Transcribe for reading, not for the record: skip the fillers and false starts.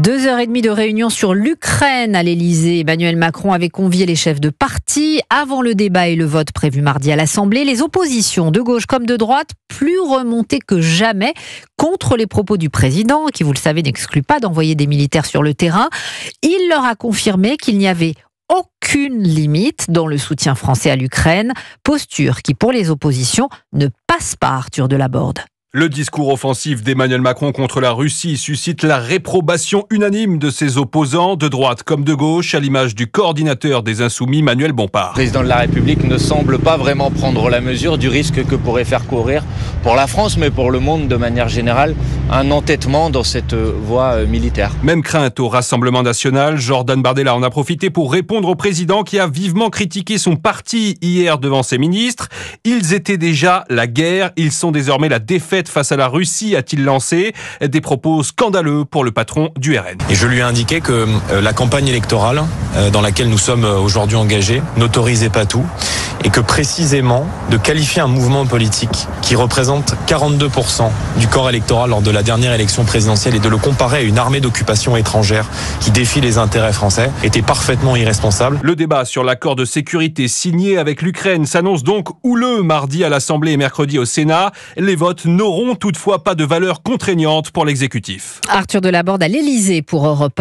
2h30 de réunion sur l'Ukraine à l'Elysée. Emmanuel Macron avait convié les chefs de parti. Avant le débat et le vote prévu mardi à l'Assemblée, les oppositions de gauche comme de droite, plus remontées que jamais contre les propos du président, qui, vous le savez, n'exclut pas d'envoyer des militaires sur le terrain. Il leur a confirmé qu'il n'y avait aucune limite dans le soutien français à l'Ukraine, posture qui, pour les oppositions, ne passe pas, Arthur Delaborde. Le discours offensif d'Emmanuel Macron contre la Russie suscite la réprobation unanime de ses opposants, de droite comme de gauche, à l'image du coordinateur des Insoumis, Manuel Bompard. Le président de la République ne semble pas vraiment prendre la mesure du risque que pourrait faire courir pour la France, mais pour le monde de manière générale, un entêtement dans cette voie militaire. Même crainte au Rassemblement national. Jordan Bardella en a profité pour répondre au président qui a vivement critiqué son parti hier devant ses ministres. Ils étaient déjà la guerre, ils sont désormais la défaite face à la Russie, a-t-il lancé. Des propos scandaleux pour le patron du RN. Et je lui ai indiqué que la campagne électorale dans laquelle nous sommes aujourd'hui engagés n'autorisait pas tout et que précisément de qualifier un mouvement politique qui représente 42% du corps électoral lors de la dernière élection présidentielle et de le comparer à une armée d'occupation étrangère qui défie les intérêts français était parfaitement irresponsable. Le débat sur l'accord de sécurité signé avec l'Ukraine s'annonce donc houleux mardi à l'Assemblée et mercredi au Sénat. Les votes n'auront toutefois pas de valeur contraignante pour l'exécutif. Arthur Delaborde à l'Elysée pour Europe 1.